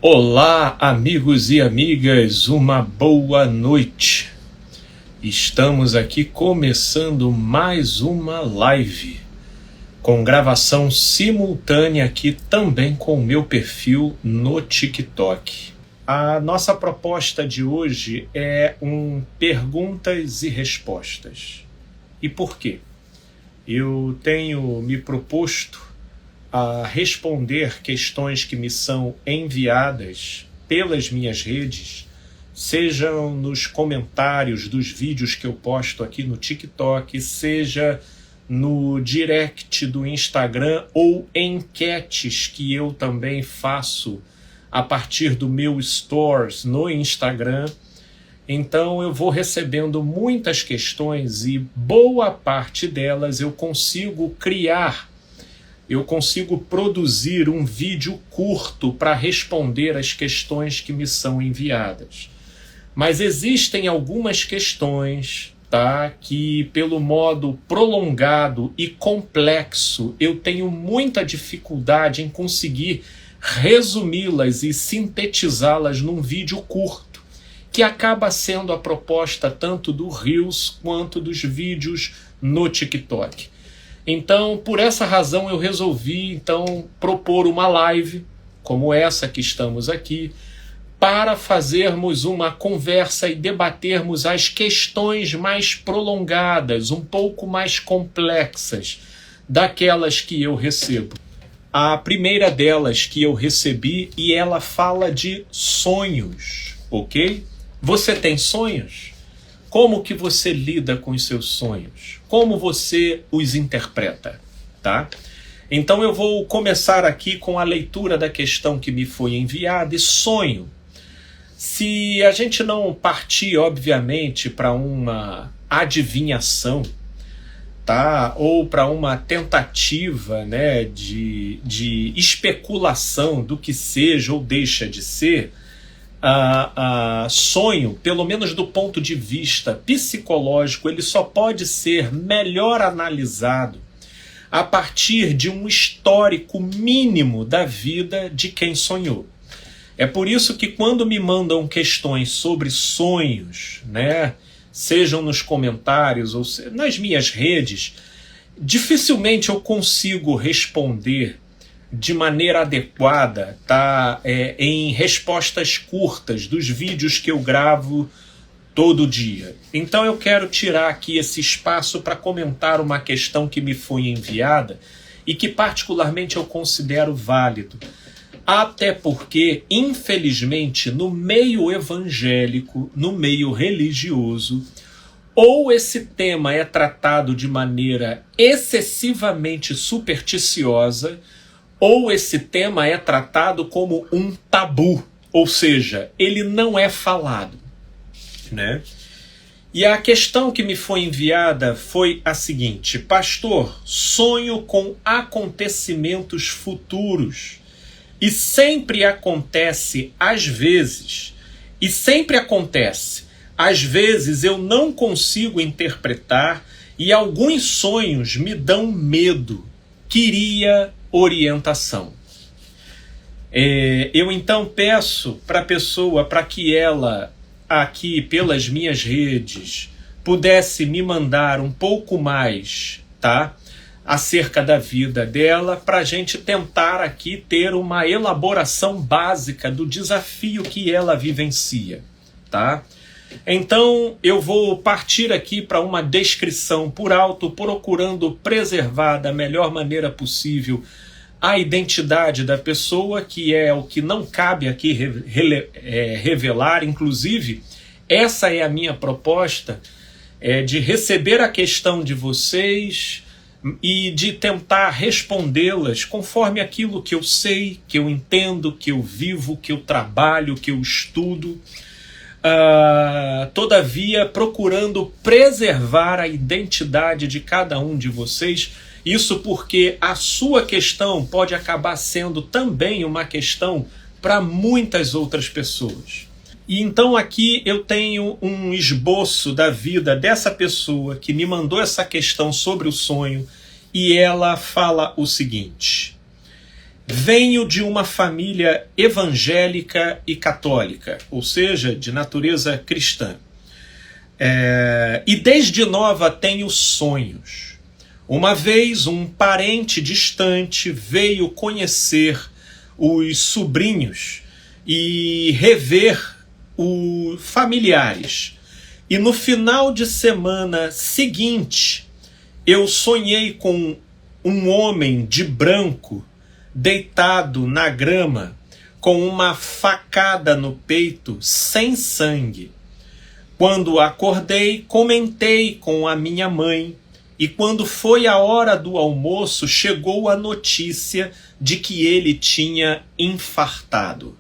Olá, amigos e amigas, uma boa noite. Estamos aqui começando mais uma live, com gravação simultânea aqui também com o meu perfil no TikTok. A nossa proposta de hoje é perguntas e respostas. E por quê? Eu tenho me proposto a responder questões que me são enviadas pelas minhas redes, sejam nos comentários dos vídeos que eu posto aqui no TikTok, seja no direct do Instagram ou enquetes que eu também faço a partir do meu Stories no Instagram. Então eu vou recebendo muitas questões e boa parte delas eu consigo produzir um vídeo curto para responder as questões que me são enviadas. Mas existem algumas questões, tá, que pelo modo prolongado e complexo eu tenho muita dificuldade em conseguir resumi-las e sintetizá-las num vídeo curto, que acaba sendo a proposta tanto do Reels quanto dos vídeos no TikTok. Então, por essa razão, eu resolvi propor uma live, como essa que estamos aqui, para fazermos uma conversa e debatermos as questões mais prolongadas, um pouco mais complexas, daquelas que eu recebo. A primeira delas que eu recebi, e ela fala de sonhos, ok? Você tem sonhos? Como que você lida com os seus sonhos? Como você os interpreta, tá? Então eu vou começar aqui com a leitura da questão que me foi enviada. E sonho, se a gente não partir, obviamente, para uma adivinhação, tá? Ou para uma tentativa, né, de especulação do que seja ou deixa de ser, sonho, pelo menos do ponto de vista psicológico, ele só pode ser melhor analisado a partir de um histórico mínimo da vida de quem sonhou. É por isso que quando me mandam questões sobre sonhos, né, sejam nos comentários ou nas minhas redes, dificilmente eu consigo responder de maneira adequada, tá? Em respostas curtas dos vídeos que eu gravo todo dia. Então eu quero tirar aqui esse espaço para comentar uma questão que me foi enviada e que particularmente eu considero válido. Até porque, infelizmente, no meio evangélico, no meio religioso, ou esse tema é tratado de maneira excessivamente supersticiosa, ou esse tema é tratado como um tabu, ou seja, ele não é falado, né? E a questão que me foi enviada foi a seguinte: pastor, sonho com acontecimentos futuros e sempre acontece às vezes, às vezes eu não consigo interpretar e alguns sonhos me dão medo, queria orientação. Eu então peço para a pessoa, para que ela aqui pelas minhas redes pudesse me mandar um pouco mais, tá, acerca da vida dela, para a gente tentar aqui ter uma elaboração básica do desafio que ela vivencia, tá? Então eu vou partir aqui para uma descrição por alto, procurando preservar da melhor maneira possível a identidade da pessoa, que é o que não cabe aqui revelar. Inclusive, essa é a minha proposta, de receber a questão de vocês e de tentar respondê-las conforme aquilo que eu sei, que eu entendo, que eu vivo, que eu trabalho, que eu estudo. Todavia procurando preservar a identidade de cada um de vocês. Isso porque a sua questão pode acabar sendo também uma questão para muitas outras pessoas. E então aqui eu tenho um esboço da vida dessa pessoa que me mandou essa questão sobre o sonho, e ela fala o seguinte: Venho de uma família evangélica e católica, ou seja, de natureza cristã. E desde nova tenho sonhos. Uma vez um parente distante veio conhecer os sobrinhos e rever os familiares. E no final de semana seguinte, eu sonhei com um homem de branco deitado na grama com uma facada no peito sem sangue. Quando acordei, comentei com a minha mãe, e quando foi a hora do almoço, chegou a notícia de que ele tinha infartado.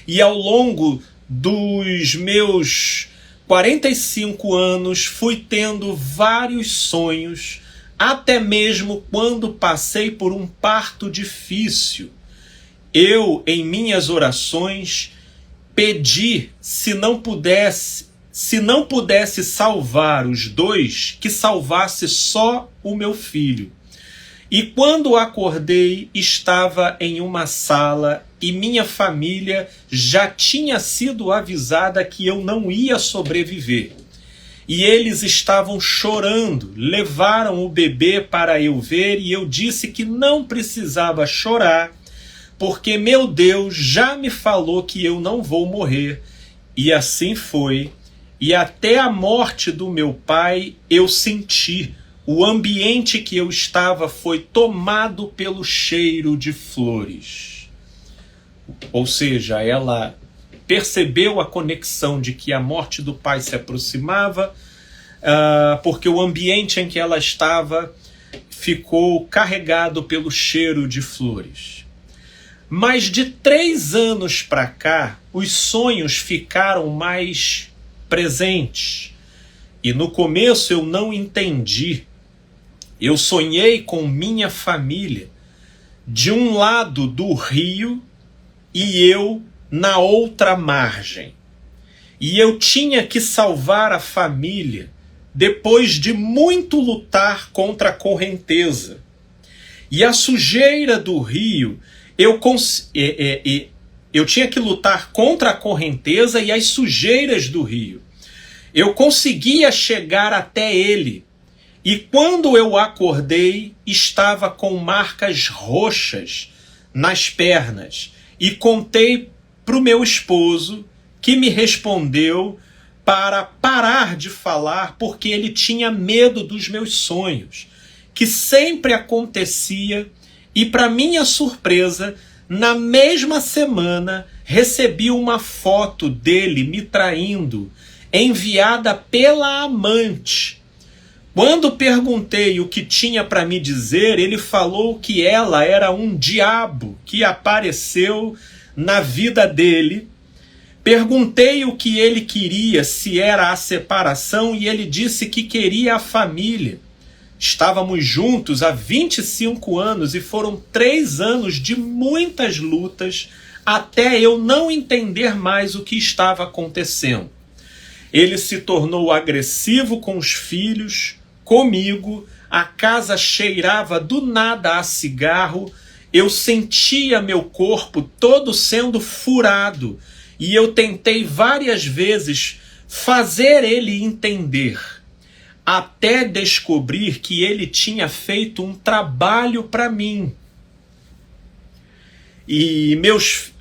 E ao longo dos meus 45 anos fui tendo vários sonhos, até mesmo quando passei por um parto difícil. Eu, em minhas orações, pedi, se não pudesse salvar os dois, que salvasse só o meu filho. E quando acordei, estava em uma sala e minha família já tinha sido avisada que eu não ia sobreviver. E eles estavam chorando, levaram o bebê para eu ver e eu disse que não precisava chorar, porque meu Deus já me falou que eu não vou morrer. E assim foi. E até a morte do meu pai eu senti. O ambiente que eu estava foi tomado pelo cheiro de flores. Ou seja, ela percebeu a conexão de que a morte do pai se aproximava, porque o ambiente em que ela estava ficou carregado pelo cheiro de flores. Mas de 3 anos para cá, os sonhos ficaram mais presentes. E no começo eu não entendi. Eu sonhei com minha família de um lado do rio e eu na outra margem. E eu tinha que salvar a família depois de muito lutar contra a correnteza. E a sujeira do rio, eu tinha que lutar contra a correnteza e as sujeiras do rio. Eu conseguia chegar até ele. E quando eu acordei, estava com marcas roxas nas pernas. E contei para o meu esposo, que me respondeu para parar de falar, porque ele tinha medo dos meus sonhos, que sempre acontecia. E para minha surpresa, na mesma semana, recebi uma foto dele me traindo, enviada pela amante. Quando perguntei o que tinha para me dizer, ele falou que ela era um diabo que apareceu na vida dele. Perguntei o que ele queria, se era a separação, e ele disse que queria a família. Estávamos juntos há 25 anos e foram 3 anos de muitas lutas até eu não entender mais o que estava acontecendo. Ele se tornou agressivo com os filhos, comigo, a casa cheirava do nada a cigarro, eu sentia meu corpo todo sendo furado e eu tentei várias vezes fazer ele entender, até descobrir que ele tinha feito um trabalho para mim.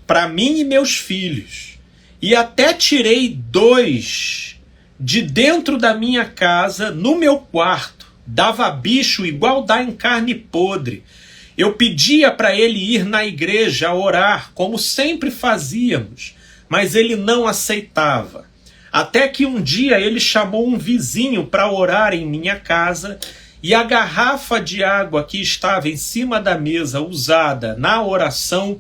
Para mim e meus filhos. E até tirei 2 de dentro da minha casa, no meu quarto. Dava bicho igual dá em carne podre. Eu pedia para ele ir na igreja orar, como sempre fazíamos, mas ele não aceitava. Até que um dia ele chamou um vizinho para orar em minha casa e a garrafa de água que estava em cima da mesa usada na oração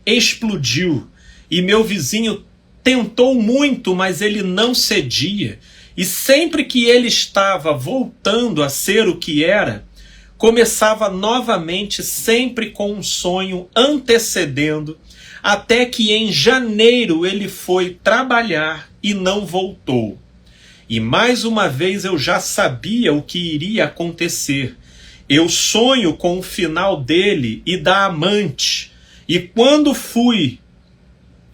explodiu. E meu vizinho tentou muito, mas ele não cedia. E sempre que ele estava voltando a ser o que era, começava novamente, sempre com um sonho antecedendo, até que em janeiro ele foi trabalhar e não voltou. E mais uma vez eu já sabia o que iria acontecer. Eu sonho com o final dele e da amante. E quando fui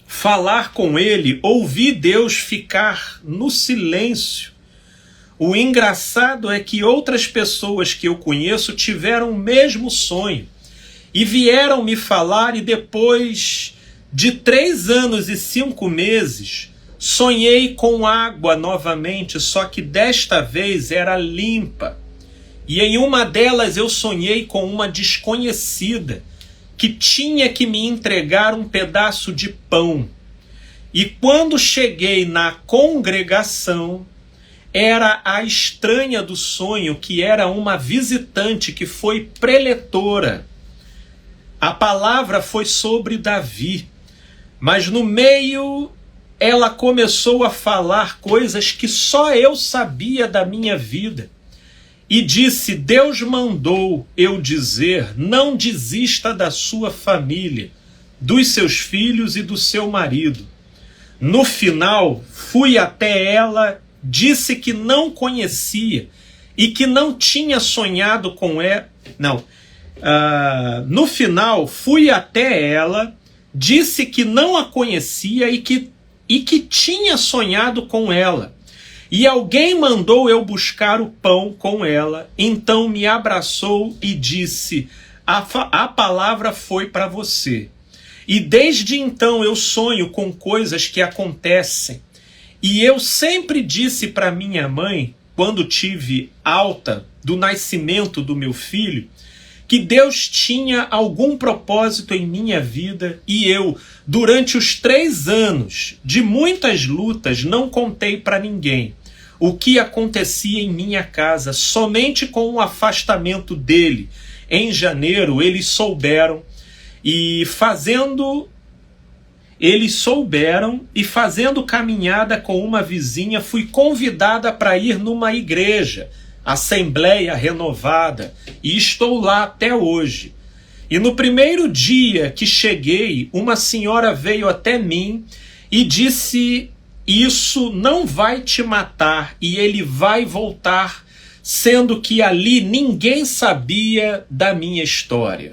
falar com ele, ouvi Deus ficar no silêncio. O engraçado é que outras pessoas que eu conheço tiveram o mesmo sonho e vieram me falar, e depois de 3 anos e 5 meses, sonhei com água novamente, só que desta vez era limpa. E em uma delas eu sonhei com uma desconhecida que tinha que me entregar um pedaço de pão. E quando cheguei na congregação, era a estranha do sonho, que era uma visitante que foi preletora. A palavra foi sobre Davi, mas no meio ela começou a falar coisas que só eu sabia da minha vida. E disse: Deus mandou eu dizer, não desista da sua família, dos seus filhos e do seu marido. No final, fui até ela, disse que não conhecia e que não tinha sonhado com ela. No final, fui até ela, disse que não a conhecia e que tinha sonhado com ela. E alguém mandou eu buscar o pão com ela, então me abraçou e disse: a palavra foi para você. E desde então eu sonho com coisas que acontecem. E eu sempre disse para minha mãe, quando tive alta do nascimento do meu filho, que Deus tinha algum propósito em minha vida, e eu, durante os 3 anos de muitas lutas, não contei para ninguém o que acontecia em minha casa. Somente com o afastamento dele em janeiro eles souberam, e fazendo caminhada com uma vizinha, fui convidada para ir numa igreja, Assembleia Renovada, e estou lá até hoje. E no primeiro dia que cheguei, uma senhora veio até mim e disse: isso não vai te matar e ele vai voltar, sendo que ali ninguém sabia da minha história.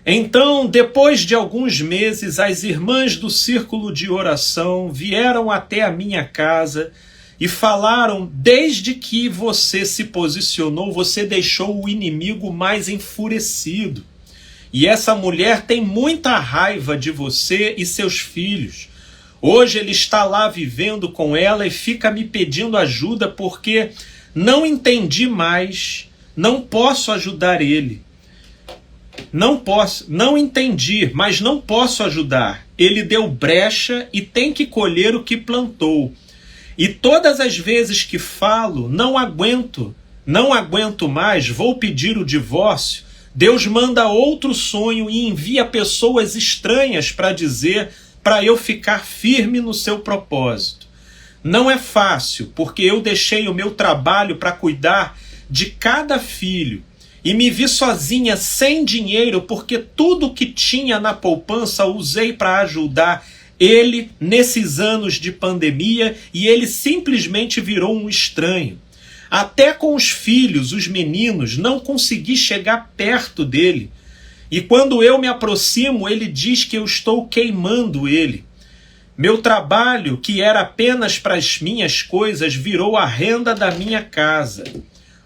Então, depois de alguns meses, as irmãs do círculo de oração vieram até a minha casa e falaram: desde que você se posicionou, você deixou o inimigo mais enfurecido. E essa mulher tem muita raiva de você e seus filhos. Hoje ele está lá vivendo com ela e fica me pedindo ajuda porque não entendi mais, não posso ajudar ele. Não entendi, mas não posso ajudar. Ele deu brecha e tem que colher o que plantou. E todas as vezes que falo, não aguento mais, vou pedir o divórcio. Deus manda outro sonho e envia pessoas estranhas para dizer para eu ficar firme no seu propósito. Não é fácil, porque eu deixei o meu trabalho para cuidar de cada filho e me vi sozinha, sem dinheiro, porque tudo que tinha na poupança usei para ajudar ele nesses anos de pandemia, e ele simplesmente virou um estranho. Até com os filhos, os meninos, não consegui chegar perto dele. E quando eu me aproximo, ele diz que eu estou queimando ele. Meu trabalho, que era apenas para as minhas coisas, virou a renda da minha casa.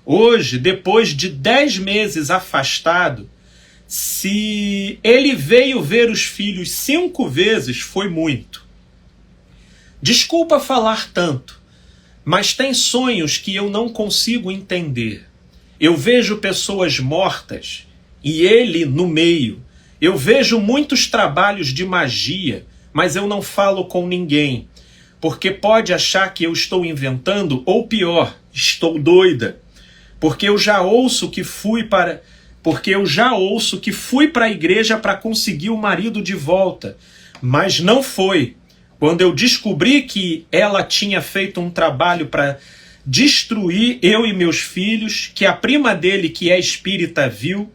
Hoje, depois de 10 meses afastado, se ele veio ver os filhos 5 vezes, foi muito. Desculpa falar tanto, mas tem sonhos que eu não consigo entender. Eu vejo pessoas mortas e ele no meio. Eu vejo muitos trabalhos de magia, mas eu não falo com ninguém, porque pode achar que eu estou inventando, ou pior, estou doida. Porque eu já ouço que fui para a igreja para conseguir o marido de volta, mas não foi. Quando eu descobri que ela tinha feito um trabalho para destruir eu e meus filhos, que a prima dele, que é espírita, viu,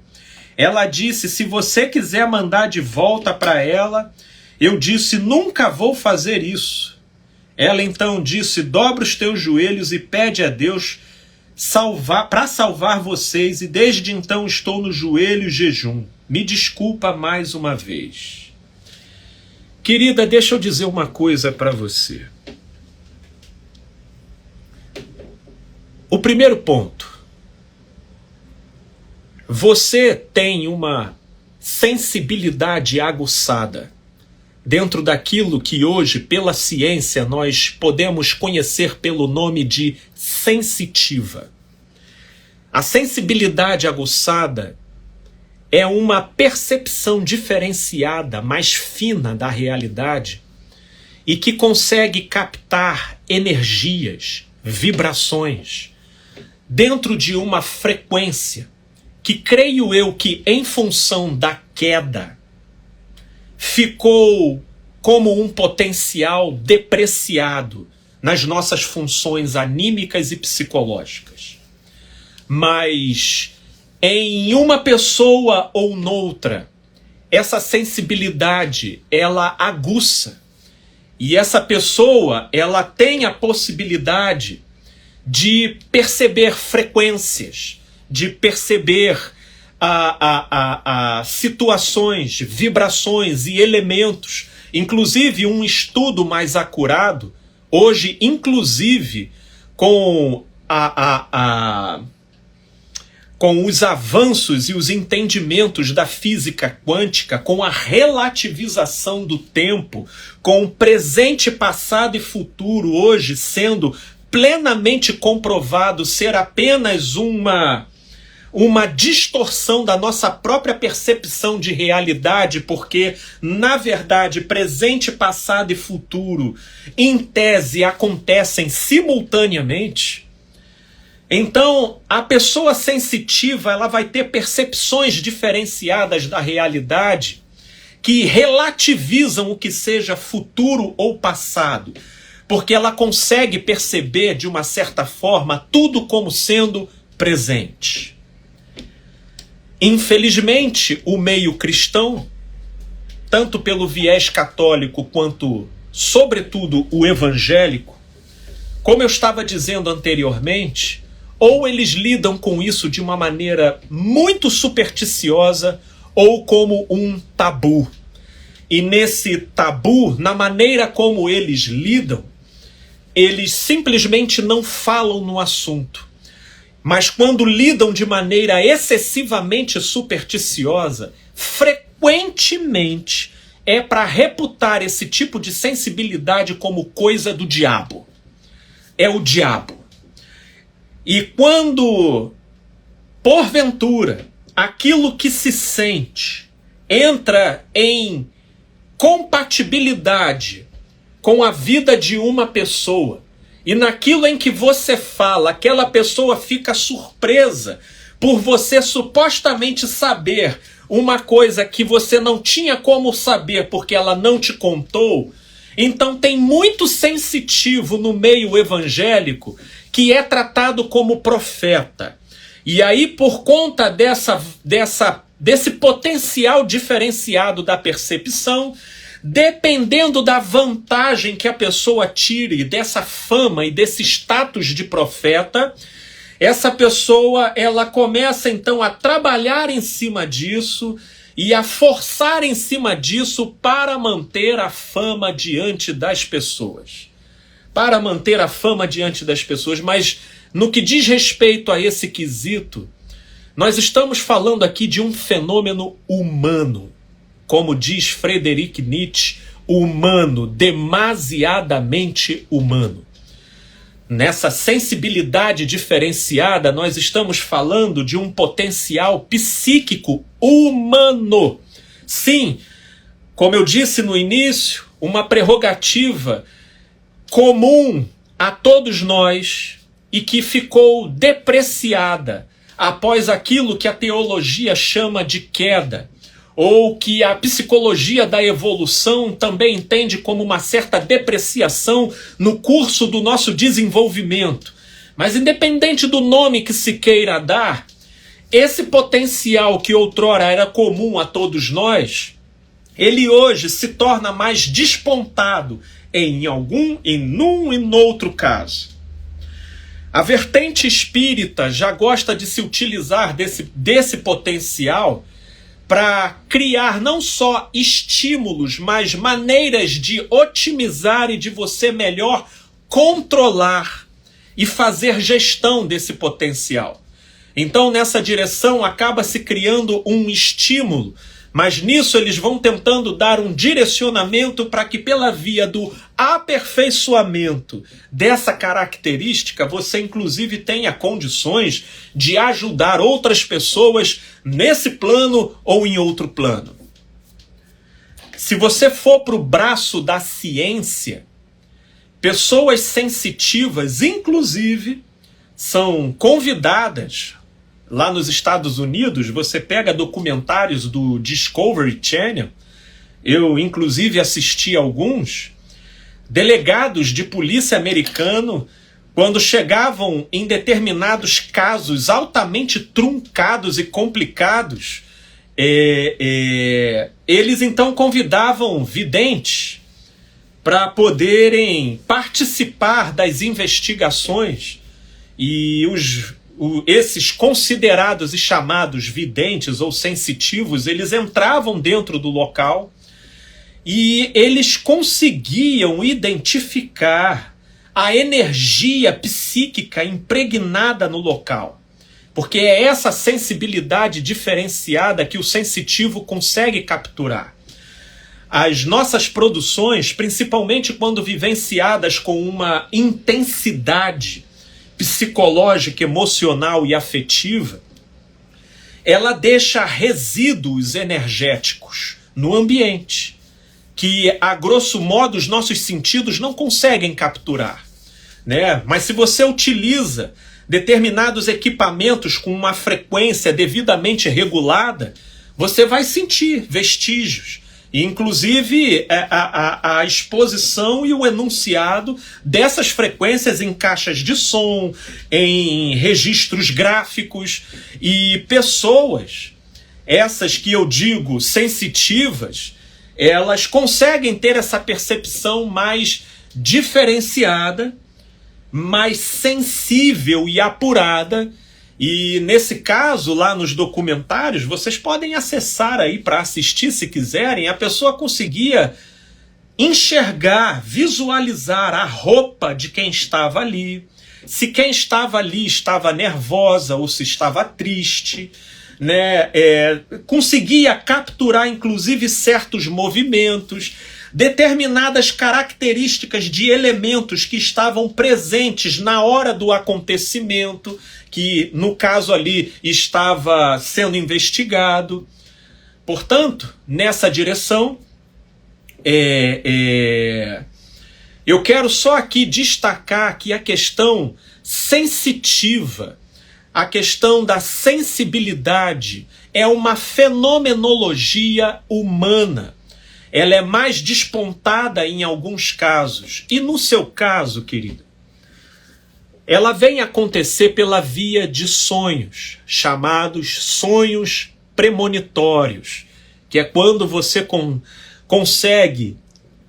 ela disse: se você quiser mandar de volta para ela. Eu disse: nunca vou fazer isso. Ela então disse: dobra os teus joelhos e pede a Deus para salvar vocês, e desde então estou no joelho e jejum. Me desculpa mais uma vez. Querida, deixa eu dizer uma coisa para você. O primeiro ponto. Você tem uma sensibilidade aguçada dentro daquilo que hoje, pela ciência, nós podemos conhecer pelo nome de sensitiva. A sensibilidade aguçada é uma percepção diferenciada, mais fina da realidade e que consegue captar energias, vibrações dentro de uma frequência que, creio eu, que em função da queda ficou como um potencial depreciado nas nossas funções anímicas e psicológicas. Mas em uma pessoa ou noutra, essa sensibilidade, ela aguça. E essa pessoa, ela tem a possibilidade de perceber frequências, de perceber situações, vibrações e elementos. Inclusive, um estudo mais acurado, hoje, inclusive, com com os avanços e os entendimentos da física quântica, com a relativização do tempo, com o presente, passado e futuro hoje sendo plenamente comprovado ser apenas uma distorção da nossa própria percepção de realidade, porque, na verdade, presente, passado e futuro, em tese, acontecem simultaneamente. Então, a pessoa sensitiva, ela vai ter percepções diferenciadas da realidade que relativizam o que seja futuro ou passado, porque ela consegue perceber, de uma certa forma, tudo como sendo presente. Infelizmente, o meio cristão, tanto pelo viés católico quanto, sobretudo, o evangélico, como eu estava dizendo anteriormente, ou eles lidam com isso de uma maneira muito supersticiosa ou como um tabu. E nesse tabu, na maneira como eles lidam, eles simplesmente não falam no assunto. Mas quando lidam de maneira excessivamente supersticiosa, frequentemente é para reputar esse tipo de sensibilidade como coisa do diabo. É o diabo. E quando, porventura, aquilo que se sente entra em compatibilidade com a vida de uma pessoa, e naquilo em que você fala, aquela pessoa fica surpresa por você supostamente saber uma coisa que você não tinha como saber porque ela não te contou, então tem muito sensitivo no meio evangélico que é tratado como profeta. E aí, por conta desse potencial diferenciado da percepção, dependendo da vantagem que a pessoa tire dessa fama e desse status de profeta, essa pessoa, ela começa então a trabalhar em cima disso e a forçar em cima disso para manter a fama diante das pessoas. Para manter a fama diante das pessoas. Mas no que diz respeito a esse quesito, nós estamos falando aqui de um fenômeno humano. Como diz Friedrich Nietzsche, humano, demasiadamente humano. Nessa sensibilidade diferenciada, nós estamos falando de um potencial psíquico humano. Sim, como eu disse no início, uma prerrogativa comum a todos nós e que ficou depreciada após aquilo que a teologia chama de queda, ou que a psicologia da evolução também entende como uma certa depreciação no curso do nosso desenvolvimento. Mas independente do nome que se queira dar, esse potencial que outrora era comum a todos nós, ele hoje se torna mais despontado em num e noutro caso. A vertente espírita já gosta de se utilizar desse potencial para criar não só estímulos, mas maneiras de otimizar e de você melhor controlar e fazer gestão desse potencial. Então, nessa direção, acaba se criando um estímulo, mas nisso eles vão tentando dar um direcionamento para que, pela via do aperfeiçoamento dessa característica, você inclusive tenha condições de ajudar outras pessoas nesse plano ou em outro plano. Se você for para o braço da ciência, pessoas sensitivas, inclusive, são convidadas. Lá nos Estados Unidos, você pega documentários do Discovery Channel, eu inclusive assisti alguns, delegados de polícia americano, quando chegavam em determinados casos altamente truncados e complicados, eles então convidavam videntes para poderem participar das investigações, e esses considerados e chamados videntes ou sensitivos, eles entravam dentro do local e eles conseguiam identificar a energia psíquica impregnada no local. Porque é essa sensibilidade diferenciada que o sensitivo consegue capturar. As nossas produções, principalmente quando vivenciadas com uma intensidade psicológica, emocional e afetiva, ela deixa resíduos energéticos no ambiente, que, a grosso modo, os nossos sentidos não conseguem capturar, né? Mas se você utiliza determinados equipamentos com uma frequência devidamente regulada, você vai sentir vestígios. Inclusive a exposição e o enunciado dessas frequências em caixas de som, em registros gráficos, e pessoas, essas que eu digo sensitivas, elas conseguem ter essa percepção mais diferenciada, mais sensível e apurada. E nesse caso, lá nos documentários, vocês podem acessar aí para assistir se quiserem, a pessoa conseguia enxergar, visualizar a roupa de quem estava ali, se quem estava ali estava nervosa ou se estava triste, né? Conseguia capturar inclusive certos movimentos, determinadas características de elementos que estavam presentes na hora do acontecimento, que no caso ali estava sendo investigado. Portanto, nessa direção, eu quero só aqui destacar que a questão sensitiva, a questão da sensibilidade, é uma fenomenologia humana. Ela é mais despontada em alguns casos. E no seu caso, querida, ela vem acontecer pela via de sonhos, chamados sonhos premonitórios, que é quando você consegue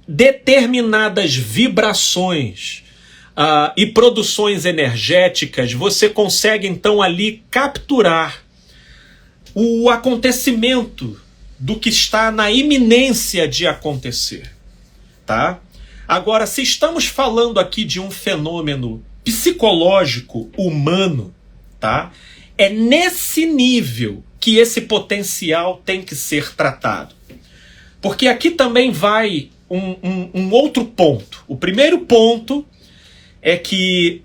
determinadas vibrações e produções energéticas, você consegue então ali capturar o acontecimento do que está na iminência de acontecer, tá? Agora, se estamos falando aqui de um fenômeno psicológico humano, tá? É nesse nível que esse potencial tem que ser tratado. Porque aqui também vai um outro ponto. O primeiro ponto é que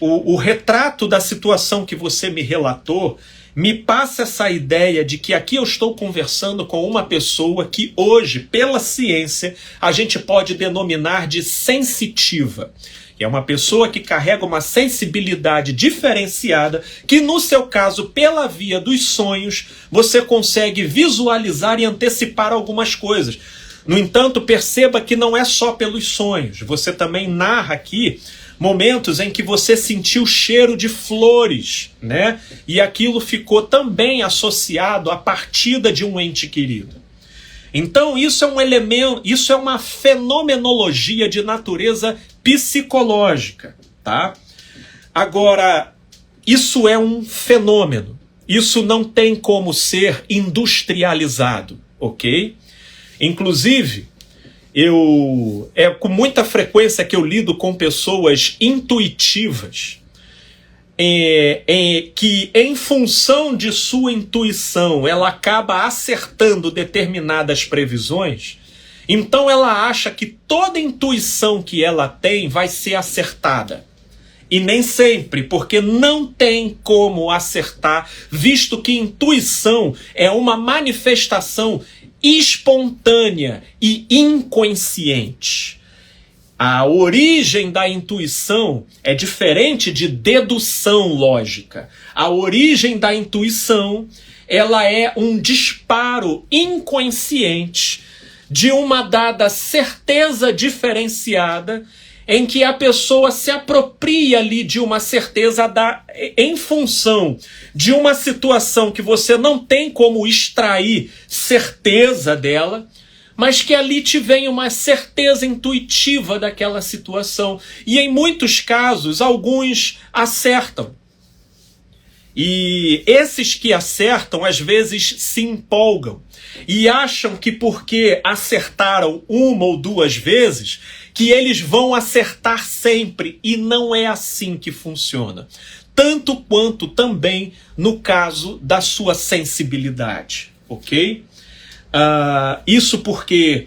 o retrato da situação que você me relatou me passa essa ideia de que aqui eu estou conversando com uma pessoa que hoje, pela ciência, a gente pode denominar de sensitiva. É uma pessoa que carrega uma sensibilidade diferenciada, que no seu caso, pela via dos sonhos, você consegue visualizar e antecipar algumas coisas. No entanto, perceba que não é só pelos sonhos. Você também narra aqui momentos em que você sentiu o cheiro de flores, né? E aquilo ficou também associado à partida de um ente querido. Então isso é um elemento, isso é uma fenomenologia de natureza psicológica, tá? Agora, isso é um fenômeno. Isso não tem como ser industrializado, ok? Inclusive, é com muita frequência que eu lido com pessoas intuitivas, que em função de sua intuição ela acaba acertando determinadas previsões. Então ela acha que toda intuição que ela tem vai ser acertada. E nem sempre, porque não tem como acertar, visto que intuição é uma manifestação espontânea e inconsciente. A origem da intuição é diferente de dedução lógica. A origem da intuição, ela é um disparo inconsciente de uma dada certeza diferenciada, em que a pessoa se apropria ali de uma certeza em função de uma situação que você não tem como extrair certeza dela, mas que ali te vem uma certeza intuitiva daquela situação. E em muitos casos, alguns acertam. E esses que acertam, às vezes, se empolgam e acham que porque acertaram uma ou duas vezes, que eles vão acertar sempre. E não é assim que funciona. Tanto quanto também no caso da sua sensibilidade, ok? Isso porque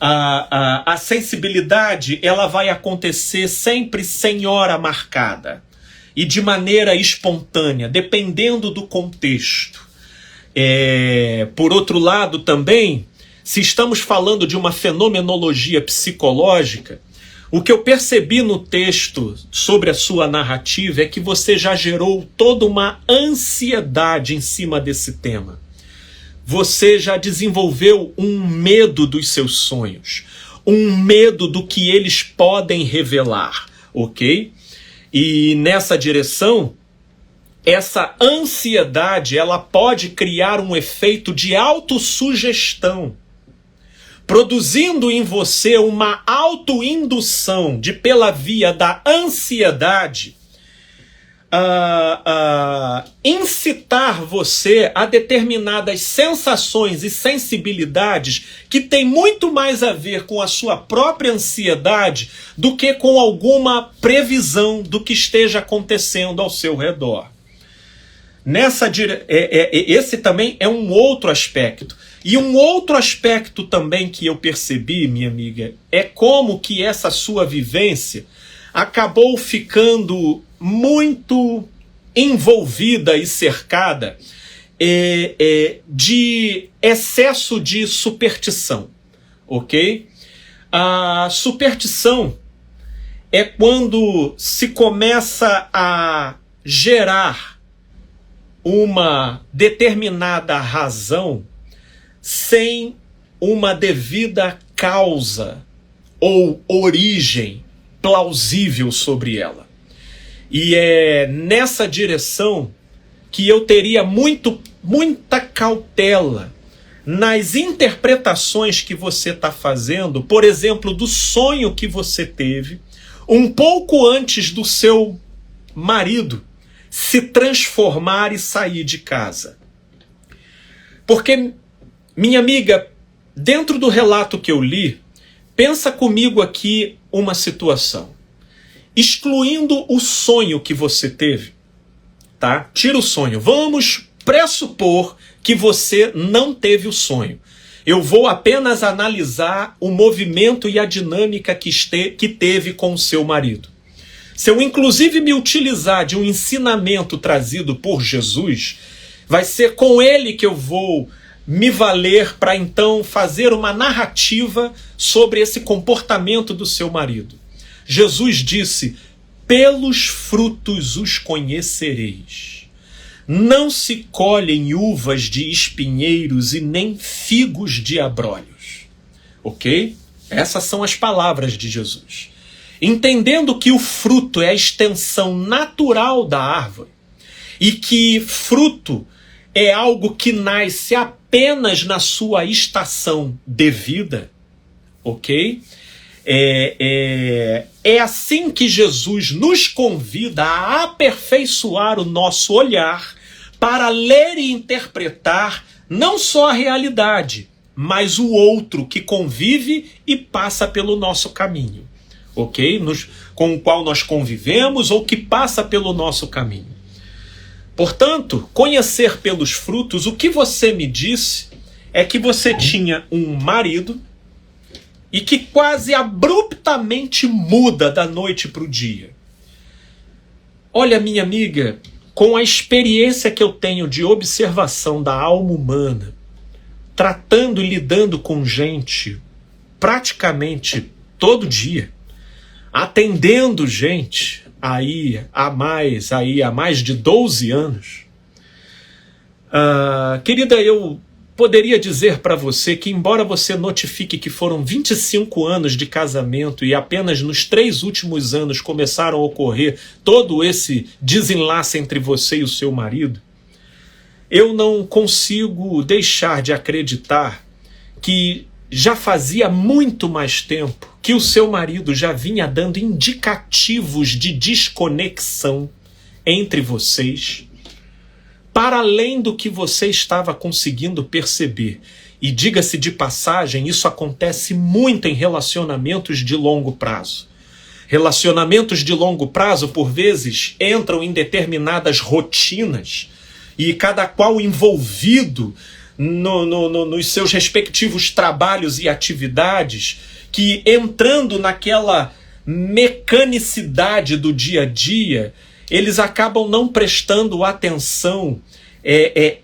a sensibilidade ela vai acontecer sempre sem hora marcada e de maneira espontânea, dependendo do contexto. Por outro lado também, se estamos falando de uma fenomenologia psicológica, o que eu percebi no texto sobre a sua narrativa é que você já gerou toda uma ansiedade em cima desse tema. Você já desenvolveu um medo dos seus sonhos, um medo do que eles podem revelar, ok? E nessa direção, essa ansiedade ela pode criar um efeito de autossugestão, produzindo em você uma autoindução de, pela via da ansiedade, incitar você a determinadas sensações e sensibilidades que tem muito mais a ver com a sua própria ansiedade do que com alguma previsão do que esteja acontecendo ao seu redor. Esse também é um outro aspecto. E um outro aspecto também que eu percebi, minha amiga, é como que essa sua vivência acabou ficando muito envolvida e cercada de excesso de superstição, ok? A superstição é quando se começa a gerar uma determinada razão sem uma devida causa ou origem plausível sobre ela. E é nessa direção que eu teria muita cautela nas interpretações que você está fazendo, por exemplo, do sonho que você teve um pouco antes do seu marido se transformar e sair de casa. Porque, minha amiga, dentro do relato que eu li, pensa comigo aqui uma situação. Excluindo o sonho que você teve, tá? Tira o sonho. Vamos pressupor que você não teve o sonho. Eu vou apenas analisar o movimento e a dinâmica que teve com o seu marido. Se eu inclusive me utilizar de um ensinamento trazido por Jesus, vai ser com ele que eu vou me valer para então fazer uma narrativa sobre esse comportamento do seu marido. Jesus disse: pelos frutos os conhecereis. Não se colhem uvas de espinheiros e nem figos de abrolhos. Ok? Essas são as palavras de Jesus. Entendendo que o fruto é a extensão natural da árvore e que fruto é algo que nasce apenas na sua estação devida, ok? É assim que Jesus nos convida a aperfeiçoar o nosso olhar para ler e interpretar não só a realidade, mas o outro que convive e passa pelo nosso caminho, ok? Com o qual nós convivemos ou que passa pelo nosso caminho. Portanto, conhecer pelos frutos, o que você me disse é que você tinha um marido e que quase abruptamente muda da noite para o dia. Olha, minha amiga, com a experiência que eu tenho de observação da alma humana, tratando e lidando com gente praticamente todo dia, atendendo gente aí há mais de 12 anos, querida, eu poderia dizer para você que, embora você notifique que foram 25 anos de casamento e apenas nos 3 últimos anos começaram a ocorrer todo esse desenlace entre você e o seu marido, eu não consigo deixar de acreditar que já fazia muito mais tempo que o seu marido já vinha dando indicativos de desconexão entre vocês, para além do que você estava conseguindo perceber. E diga-se de passagem, isso acontece muito em relacionamentos de longo prazo. Relacionamentos de longo prazo, por vezes, entram em determinadas rotinas e cada qual envolvido nos seus respectivos trabalhos e atividades, que entrando naquela mecanicidade do dia a dia, eles acabam não prestando atenção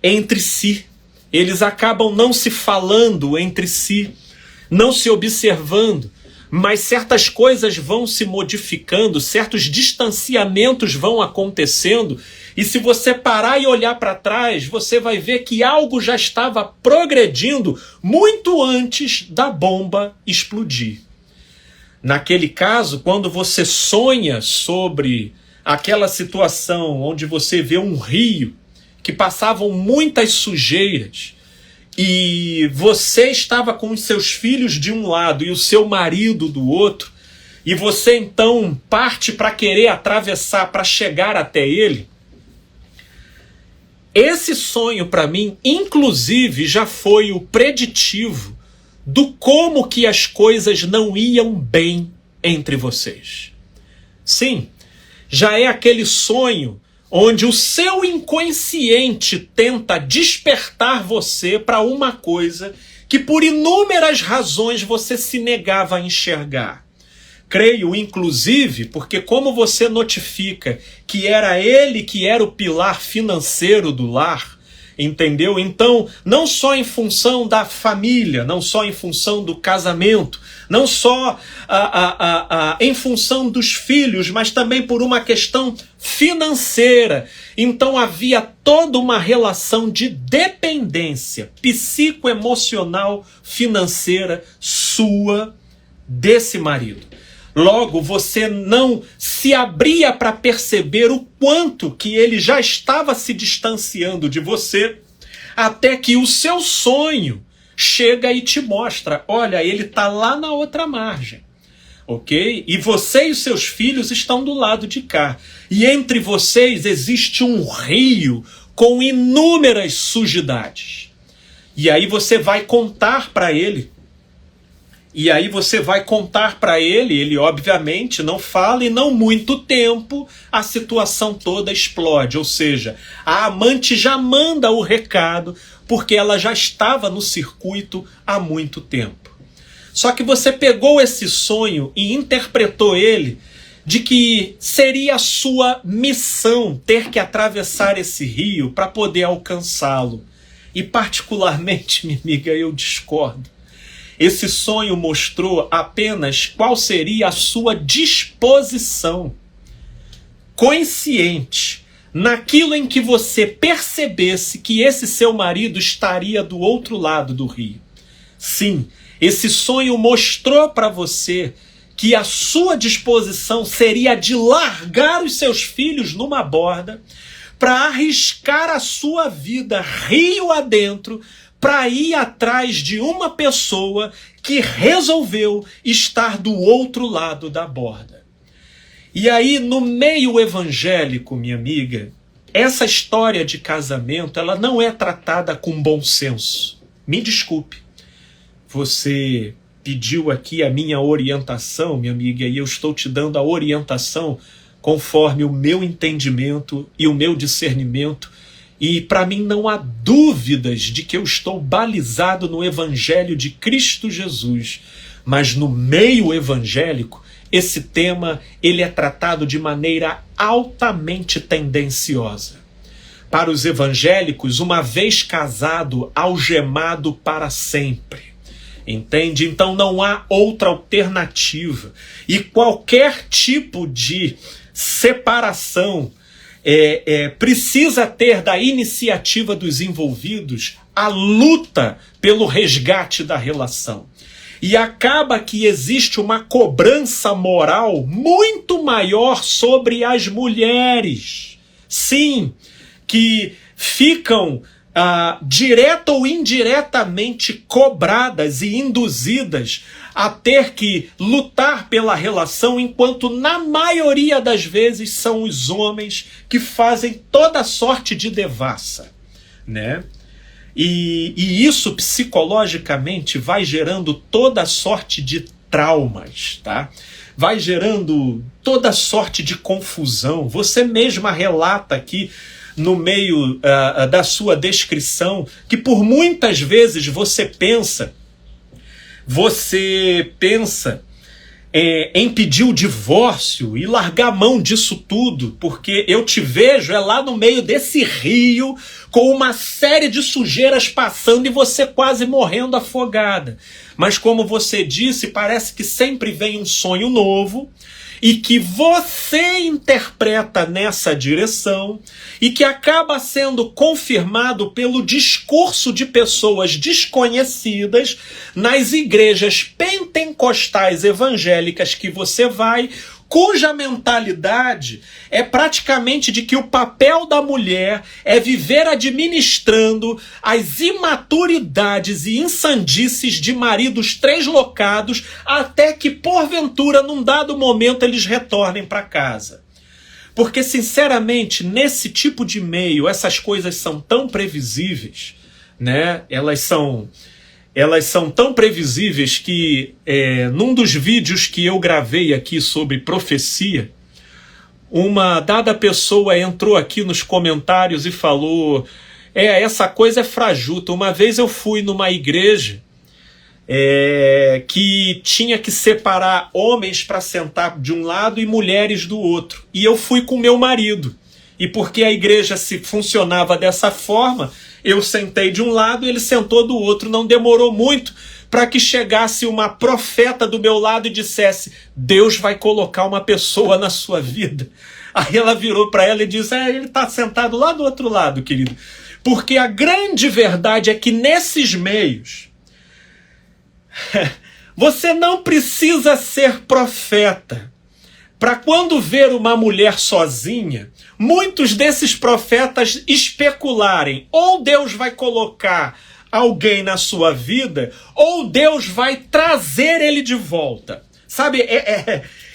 entre si. Eles acabam não se falando entre si, não se observando, mas certas coisas vão se modificando, certos distanciamentos vão acontecendo, e se você parar e olhar para trás, você vai ver que algo já estava progredindo muito antes da bomba explodir. Naquele caso, quando você sonha sobre aquela situação onde você vê um rio que passavam muitas sujeiras e você estava com os seus filhos de um lado e o seu marido do outro, e você então parte para querer atravessar, para chegar até ele, esse sonho para mim, inclusive, já foi o preditivo do como que as coisas não iam bem entre vocês. Sim, já é aquele sonho onde o seu inconsciente tenta despertar você para uma coisa que por inúmeras razões você se negava a enxergar. Creio, inclusive, porque como você notifica que era ele que era o pilar financeiro do lar, entendeu? Então, não só em função da família, não só em função do casamento, não só em função dos filhos, mas também por uma questão financeira. Então havia toda uma relação de dependência psicoemocional, financeira sua desse marido. Logo, você não se abria para perceber o quanto que ele já estava se distanciando de você, até que o seu sonho chega e te mostra, olha, ele está lá na outra margem, ok? E você e os seus filhos estão do lado de cá. E entre vocês existe um rio com inúmeras sujidades. E aí você vai contar para ele. Ele obviamente não fala, e não muito tempo a situação toda explode. Ou seja, a amante já manda o recado, porque ela já estava no circuito há muito tempo. Só que você pegou esse sonho e interpretou ele de que seria a sua missão ter que atravessar esse rio para poder alcançá-lo. E particularmente, minha amiga, eu discordo. Esse sonho mostrou apenas qual seria a sua disposição consciente naquilo em que você percebesse que esse seu marido estaria do outro lado do rio. Sim, esse sonho mostrou para você que a sua disposição seria de largar os seus filhos numa borda para arriscar a sua vida rio adentro, para ir atrás de uma pessoa que resolveu estar do outro lado da borda. E aí, no meio evangélico, minha amiga, essa história de casamento, ela não é tratada com bom senso. Me desculpe. Você pediu aqui a minha orientação, minha amiga, e eu estou te dando a orientação conforme o meu entendimento e o meu discernimento. E para mim não há dúvidas de que eu estou balizado no Evangelho de Cristo Jesus. Mas no meio evangélico, esse tema ele é tratado de maneira altamente tendenciosa. Para os evangélicos, uma vez casado, algemado para sempre. Entende? Então não há outra alternativa. E qualquer tipo de separação precisa ter da iniciativa dos envolvidos a luta pelo resgate da relação. E acaba que existe uma cobrança moral muito maior sobre as mulheres. Sim, que ficam direta ou indiretamente cobradas e induzidas a ter que lutar pela relação, enquanto na maioria das vezes são os homens que fazem toda sorte de devassa, né? E isso psicologicamente vai gerando toda sorte de traumas, tá? Vai gerando toda sorte de confusão. Você mesma relata aqui no meio da sua descrição que por muitas vezes você pensa em pedir o divórcio e largar a mão disso tudo, porque eu te vejo lá no meio desse rio com uma série de sujeiras passando e você quase morrendo afogada. Mas como você disse, parece que sempre vem um sonho novo e que você interpreta nessa direção e que acaba sendo confirmado pelo discurso de pessoas desconhecidas nas igrejas pentecostais evangélicas que você vai, cuja mentalidade é praticamente de que o papel da mulher é viver administrando as imaturidades e insandices de maridos treslocados até que, porventura, num dado momento, eles retornem para casa. Porque, sinceramente, nesse tipo de meio, essas coisas são tão previsíveis, né? Elas são tão previsíveis que num dos vídeos que eu gravei aqui sobre profecia, uma dada pessoa entrou aqui nos comentários e falou: essa coisa é frajuta. Uma vez eu fui numa igreja que tinha que separar homens para sentar de um lado e mulheres do outro. E eu fui com meu marido. E porque a igreja funcionava dessa forma, eu sentei de um lado e ele sentou do outro. Não demorou muito para que chegasse uma profeta do meu lado e dissesse: Deus vai colocar uma pessoa na sua vida. Aí ela virou para ela e disse: ele está sentado lá do outro lado, querido. Porque a grande verdade é que nesses meios, você não precisa ser profeta para, quando ver uma mulher sozinha, muitos desses profetas especularem: ou Deus vai colocar alguém na sua vida, ou Deus vai trazer ele de volta. Sabe,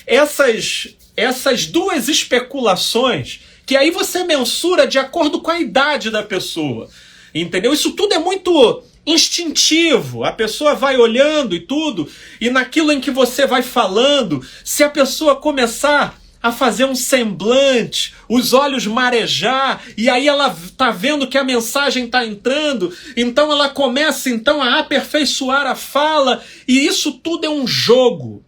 essas duas especulações, que aí você mensura de acordo com a idade da pessoa, entendeu? Isso tudo é muito instintivo, a pessoa vai olhando e tudo, e naquilo em que você vai falando, se a pessoa começar a fazer um semblante, os olhos marejar, e aí ela tá vendo que a mensagem tá entrando, então ela começa então a aperfeiçoar a fala, e isso tudo é um jogo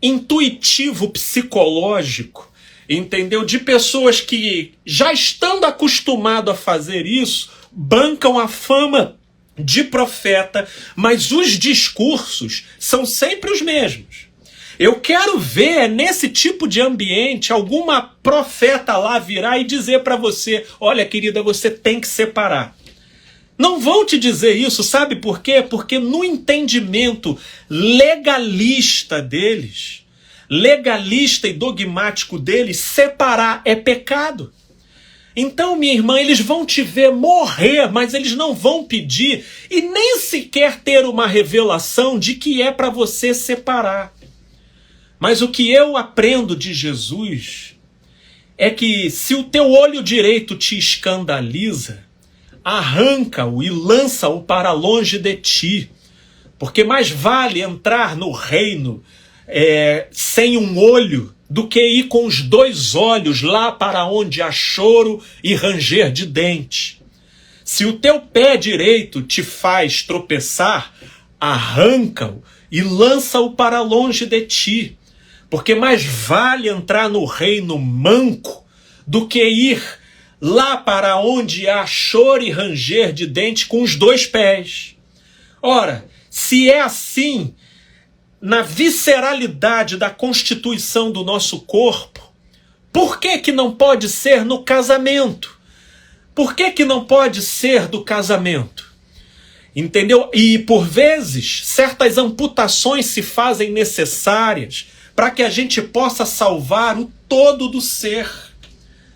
intuitivo, psicológico, entendeu? De pessoas que, já estando acostumado a fazer isso, bancam a fama de profeta, mas os discursos são sempre os mesmos. Eu quero ver nesse tipo de ambiente alguma profeta lá virar e dizer para você: olha, querida, você tem que separar. Não vão te dizer isso, sabe por quê? Porque no entendimento legalista deles, legalista e dogmático deles, separar é pecado. Então, minha irmã, eles vão te ver morrer, mas eles não vão pedir e nem sequer ter uma revelação de que é para você separar. Mas o que eu aprendo de Jesus é que se o teu olho direito te escandaliza, arranca-o e lança-o para longe de ti, porque mais vale entrar no reino sem um olho do que ir com os 2 olhos lá para onde há choro e ranger de dente. Se o teu pé direito te faz tropeçar, arranca-o e lança-o para longe de ti, porque mais vale entrar no reino manco do que ir lá para onde há choro e ranger de dente com os 2 pés. Ora, se é assim, na visceralidade da constituição do nosso corpo, por que que não pode ser no casamento? Por que que não pode ser do casamento? Entendeu? E por vezes, certas amputações se fazem necessárias para que a gente possa salvar o todo do ser.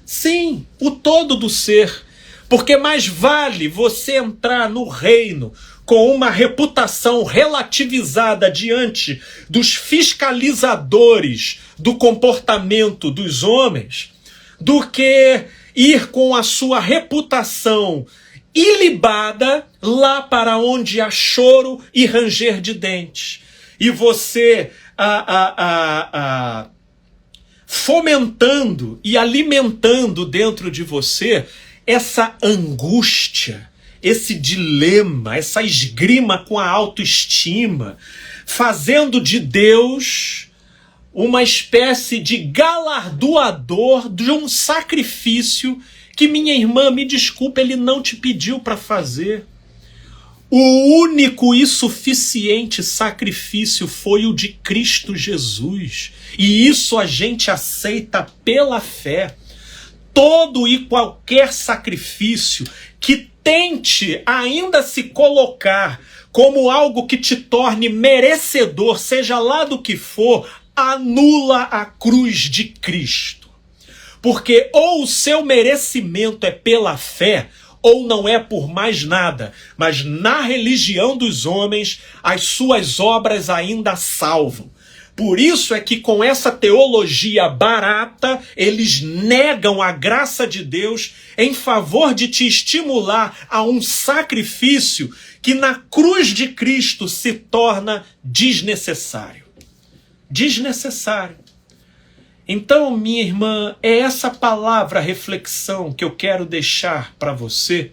Sim, o todo do ser. Porque mais vale você entrar no reino com uma reputação relativizada diante dos fiscalizadores do comportamento dos homens, do que ir com a sua reputação ilibada lá para onde há choro e ranger de dentes. E você fomentando e alimentando dentro de você essa angústia, esse dilema, essa esgrima com a autoestima, fazendo de Deus uma espécie de galardoador de um sacrifício que, minha irmã, me desculpa, ele não te pediu para fazer. O único e suficiente sacrifício foi o de Cristo Jesus. E isso a gente aceita pela fé. Todo e qualquer sacrifício que tente ainda se colocar como algo que te torne merecedor, seja lá do que for, anula a cruz de Cristo. Porque ou o seu merecimento é pela fé, ou não é por mais nada, mas na religião dos homens, as suas obras ainda salvam. Por isso é que com essa teologia barata, eles negam a graça de Deus em favor de te estimular a um sacrifício que na cruz de Cristo se torna desnecessário. Desnecessário. Então, minha irmã, é essa palavra reflexão que eu quero deixar para você,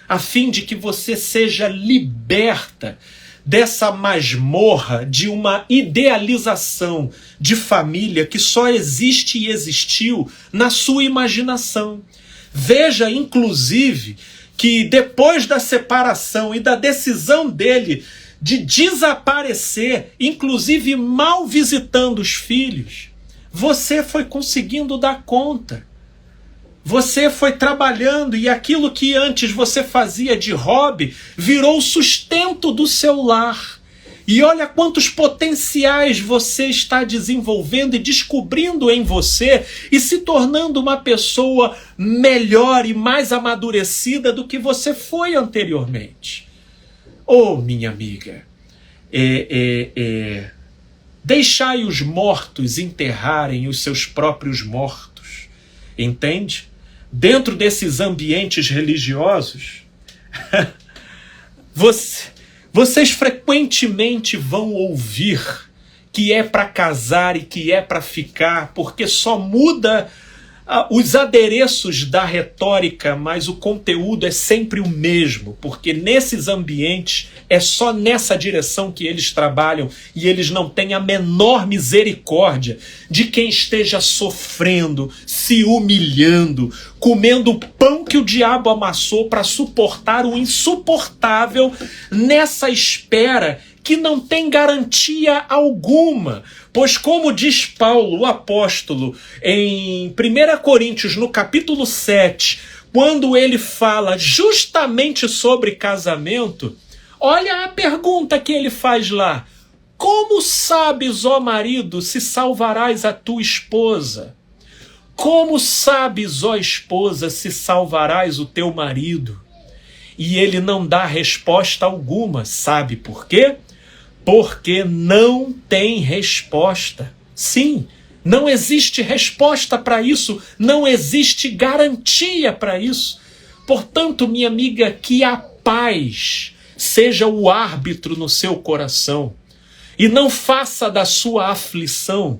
a fim de que você seja liberta dessa masmorra de uma idealização de família que só existe e existiu na sua imaginação. Veja, inclusive, que depois da separação e da decisão dele de desaparecer, inclusive mal visitando os filhos, você foi conseguindo dar conta. Você foi trabalhando e aquilo que antes você fazia de hobby virou o sustento do seu lar. E olha quantos potenciais você está desenvolvendo e descobrindo em você e se tornando uma pessoa melhor e mais amadurecida do que você foi anteriormente. Oh, minha amiga, deixai os mortos enterrarem os seus próprios mortos. Entende? Dentro desses ambientes religiosos, vocês frequentemente vão ouvir que é para casar e que é para ficar, porque só muda os adereços da retórica, mas o conteúdo é sempre o mesmo, porque nesses ambientes é só nessa direção que eles trabalham e eles não têm a menor misericórdia de quem esteja sofrendo, se humilhando, comendo o pão que o diabo amassou para suportar o insuportável nessa espera que não tem garantia alguma. Pois como diz Paulo, o apóstolo, em 1 Coríntios, no capítulo 7, quando ele fala justamente sobre casamento, olha a pergunta que ele faz lá. Como sabes, ó marido, se salvarás a tua esposa? Como sabes, ó esposa, se salvarás o teu marido? E ele não dá resposta alguma. Sabe por quê? Porque não tem resposta. Sim, não existe resposta para isso. Não existe garantia para isso. Portanto, minha amiga, que a paz seja o árbitro no seu coração. E não faça da sua aflição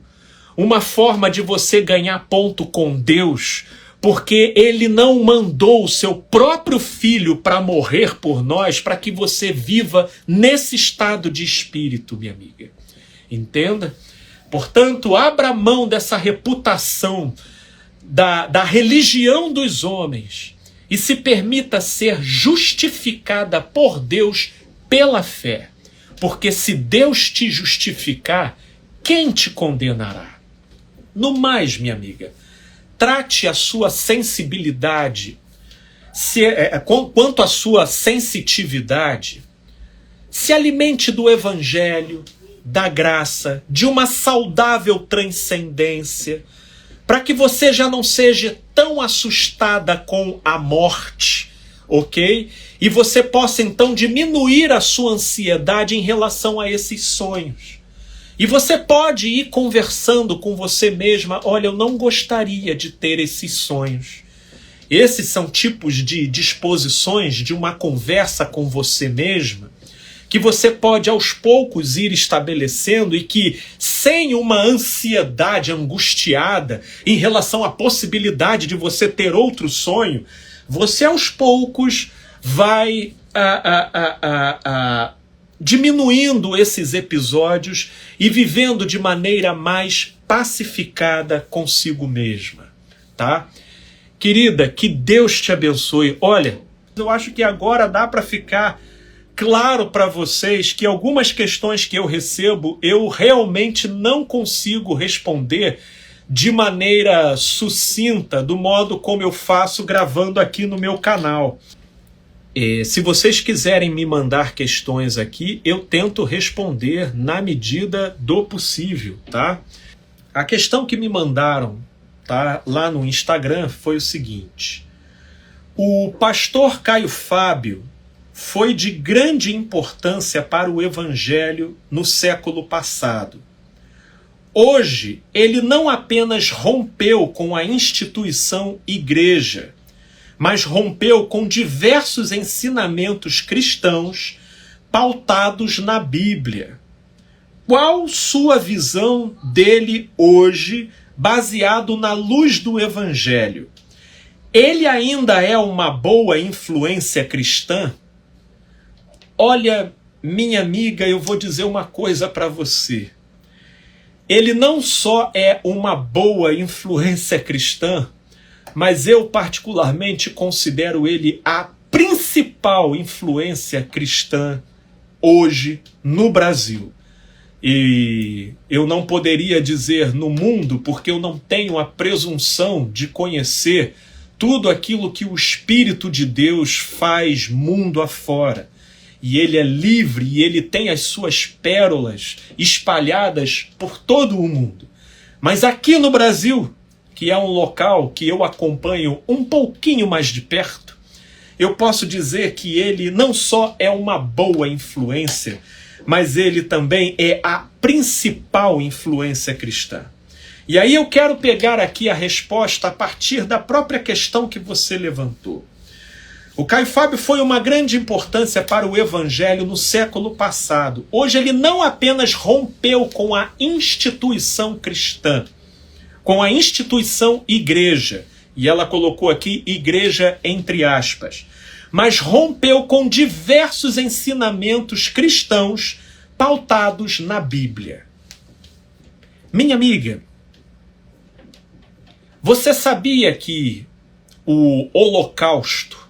uma forma de você ganhar ponto com Deus, porque Ele não mandou o seu próprio Filho para morrer por nós, para que você viva nesse estado de espírito, minha amiga. Entenda? Portanto, abra mão dessa reputação da religião dos homens e se permita ser justificada por Deus pela fé. Porque se Deus te justificar, quem te condenará? No mais, minha amiga, trate a sua sensibilidade, quanto à sua sensitividade, se alimente do evangelho, da graça, de uma saudável transcendência, para que você já não seja tão assustada com a morte, ok? E você possa então diminuir a sua ansiedade em relação a esses sonhos. E você pode ir conversando com você mesma, olha, eu não gostaria de ter esses sonhos. Esses são tipos de disposições de uma conversa com você mesma, que você pode aos poucos ir estabelecendo e que, sem uma ansiedade angustiada em relação à possibilidade de você ter outro sonho, você aos poucos vai diminuindo esses episódios e vivendo de maneira mais pacificada consigo mesma, tá? Querida, que Deus te abençoe. Olha, eu acho que agora dá para ficar claro para vocês que algumas questões que eu recebo, eu realmente não consigo responder de maneira sucinta, do modo como eu faço gravando aqui no meu canal. Se vocês quiserem me mandar questões aqui, eu tento responder na medida do possível, tá? A questão que me mandaram, tá, lá no Instagram foi o seguinte: o pastor Caio Fábio foi de grande importância para o evangelho no século passado. Hoje, ele não apenas rompeu com a instituição igreja, mas rompeu com diversos ensinamentos cristãos pautados na Bíblia. Qual sua visão dele hoje, baseado na luz do Evangelho? Ele ainda é uma boa influência cristã? Olha, minha amiga, eu vou dizer uma coisa para você. Ele não só é uma boa influência cristã, mas eu particularmente considero ele a principal influência cristã hoje no Brasil. E eu não poderia dizer no mundo, porque eu não tenho a presunção de conhecer tudo aquilo que o Espírito de Deus faz mundo afora. E ele é livre e ele tem as suas pérolas espalhadas por todo o mundo. Mas aqui no Brasil, que é um local que eu acompanho um pouquinho mais de perto, eu posso dizer que ele não só é uma boa influência, mas ele também é a principal influência cristã. E aí eu quero pegar aqui a resposta a partir da própria questão que você levantou. O Caio Fábio foi uma grande importância para o evangelho no século passado. Hoje ele não apenas rompeu com a instituição cristã, com a instituição igreja, e ela colocou aqui igreja entre aspas, mas rompeu com diversos ensinamentos cristãos pautados na Bíblia. Minha amiga, você sabia que o Holocausto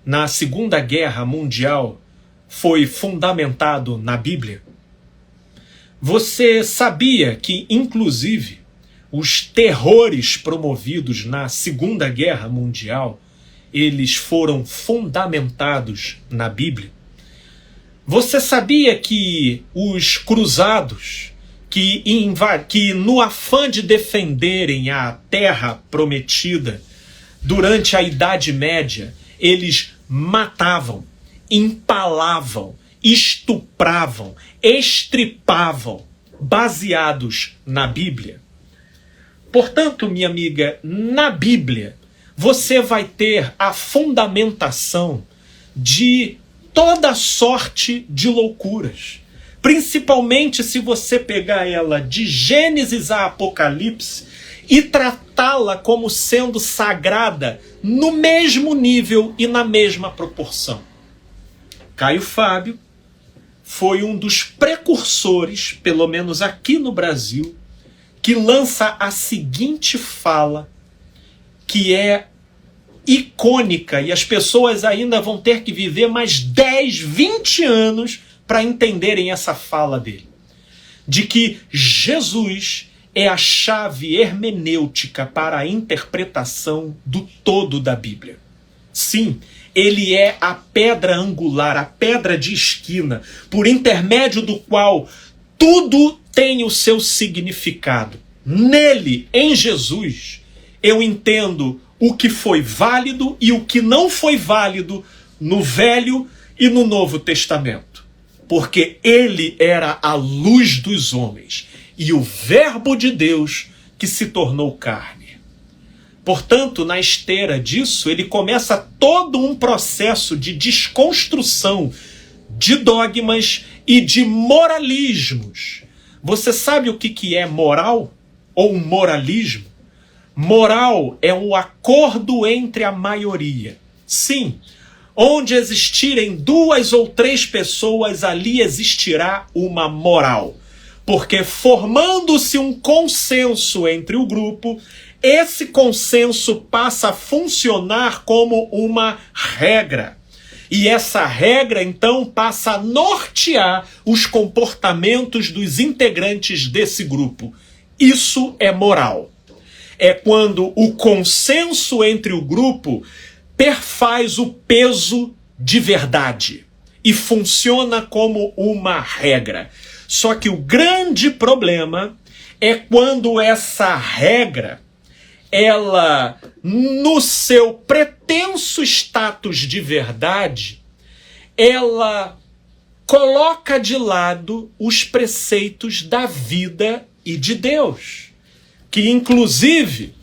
na Segunda Guerra Mundial foi fundamentado na Bíblia? Você sabia que, inclusive, os terrores promovidos na Segunda Guerra Mundial, eles foram fundamentados na Bíblia? Você sabia que os cruzados, que no afã de defenderem a terra prometida, durante a Idade Média, eles matavam, empalavam, estupravam, estripavam, baseados na Bíblia. Portanto, minha amiga, na Bíblia, você vai ter a fundamentação de toda sorte de loucuras. Principalmente se você pegar ela de Gênesis a Apocalipse e tratá-la como sendo sagrada no mesmo nível e na mesma proporção. Caio Fábio foi um dos precursores, pelo menos aqui no Brasil, que lança a seguinte fala, que é icônica, e as pessoas ainda vão ter que viver mais 10, 20 anos para entenderem essa fala dele. De que Jesus é a chave hermenêutica para a interpretação do todo da Bíblia. Sim, ele é a pedra angular, a pedra de esquina, por intermédio do qual tudo tem o seu significado. Nele, em Jesus, eu entendo o que foi válido e o que não foi válido no Velho e no Novo Testamento. Porque ele era a luz dos homens e o Verbo de Deus que se tornou carne. Portanto, na esteira disso, ele começa todo um processo de desconstrução de dogmas e de moralismos. Você sabe o que é moral ou moralismo? Moral é um acordo entre a maioria. Sim, onde existirem 2 ou 3 pessoas, ali existirá uma moral. Porque formando-se um consenso entre o grupo, esse consenso passa a funcionar como uma regra. E essa regra, então, passa a nortear os comportamentos dos integrantes desse grupo. Isso é moral. É quando o consenso entre o grupo perfaz o peso de verdade e funciona como uma regra. Só que o grande problema é quando essa regra, ela, no seu pretenso status de verdade, ela coloca de lado os preceitos da vida e de Deus. Que, inclusive,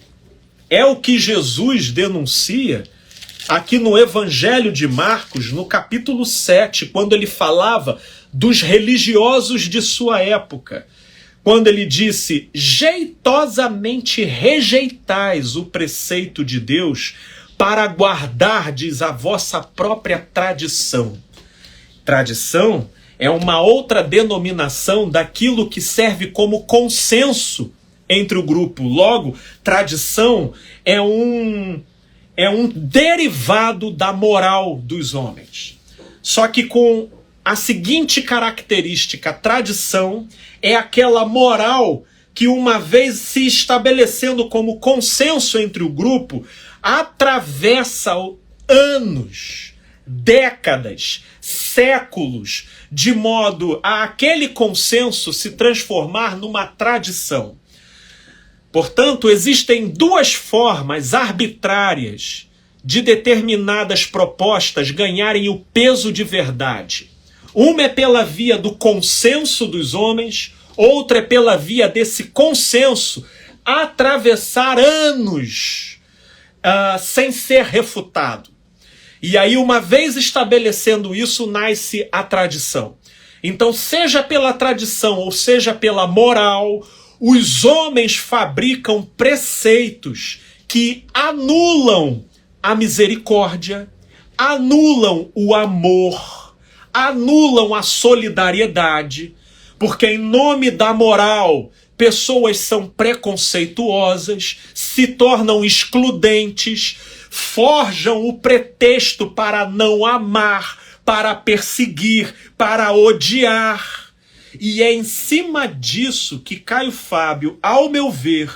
é o que Jesus denuncia aqui no Evangelho de Marcos, no capítulo 7, quando ele falava dos religiosos de sua época. Quando ele disse, jeitosamente rejeitais o preceito de Deus para guardardes a vossa própria tradição. Tradição é uma outra denominação daquilo que serve como consenso entre o grupo. Logo, tradição é um derivado da moral dos homens. Só que com a seguinte característica: tradição é aquela moral que, uma vez se estabelecendo como consenso entre o grupo, atravessa anos, décadas, séculos, de modo a aquele consenso se transformar numa tradição. Portanto, existem 2 formas arbitrárias de determinadas propostas ganharem o peso de verdade. Uma é pela via do consenso dos homens, outra é pela via desse consenso atravessar anos sem ser refutado. E aí, uma vez estabelecendo isso, nasce a tradição. Então, seja pela tradição ou seja pela moral, os homens fabricam preceitos que anulam a misericórdia, anulam o amor, anulam a solidariedade, porque em nome da moral, pessoas são preconceituosas, se tornam excludentes, forjam o pretexto para não amar, para perseguir, para odiar. E é em cima disso que Caio Fábio, ao meu ver,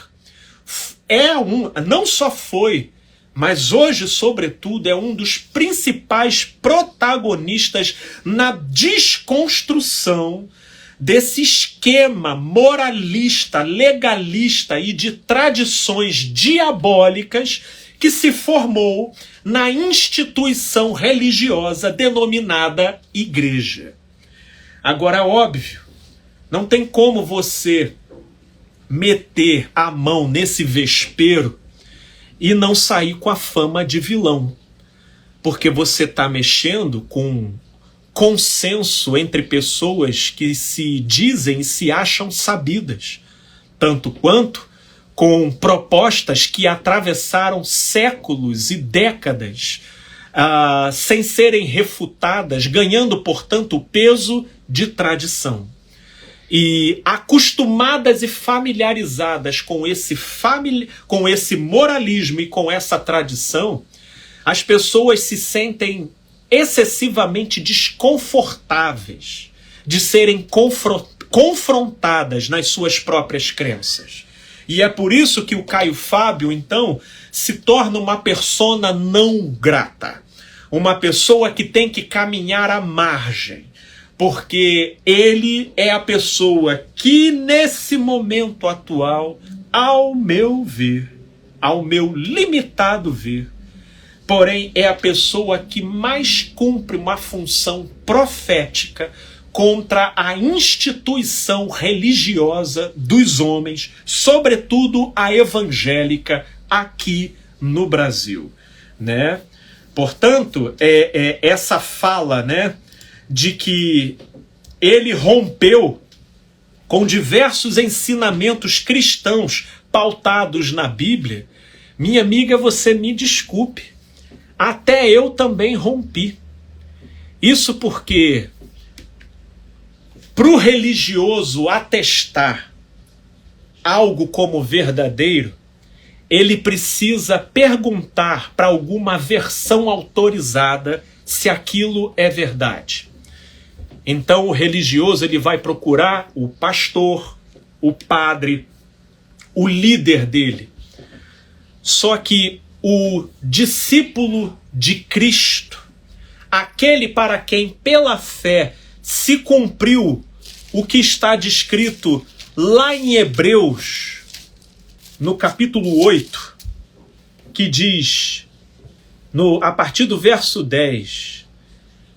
não só foi, mas hoje, sobretudo, é um dos principais protagonistas na desconstrução desse esquema moralista, legalista e de tradições diabólicas que se formou na instituição religiosa denominada igreja. Agora, óbvio, não tem como você meter a mão nesse vespeiro e não sair com a fama de vilão, porque você está mexendo com consenso entre pessoas que se dizem e se acham sabidas, tanto quanto com propostas que atravessaram séculos e décadas sem serem refutadas, ganhando, portanto, o peso de tradição. E acostumadas e familiarizadas com esse moralismo e com essa tradição, as pessoas se sentem excessivamente desconfortáveis de serem confrontadas nas suas próprias crenças. E é por isso que o Caio Fábio, então, se torna uma persona não grata. Uma pessoa que tem que caminhar à margem. Porque ele é a pessoa que, nesse momento atual, ao meu ver, ao meu limitado ver, porém é a pessoa que mais cumpre uma função profética contra a instituição religiosa dos homens, sobretudo a evangélica aqui no Brasil, né? Portanto, essa fala, né, de que ele rompeu com diversos ensinamentos cristãos pautados na Bíblia, minha amiga, você me desculpe, até eu também rompi. Isso porque, para o religioso atestar algo como verdadeiro, ele precisa perguntar para alguma versão autorizada se aquilo é verdade. Então o religioso ele vai procurar o pastor, o padre, o líder dele. Só que o discípulo de Cristo, aquele para quem pela fé se cumpriu o que está descrito lá em Hebreus, no capítulo 8, que diz, a partir do verso 10,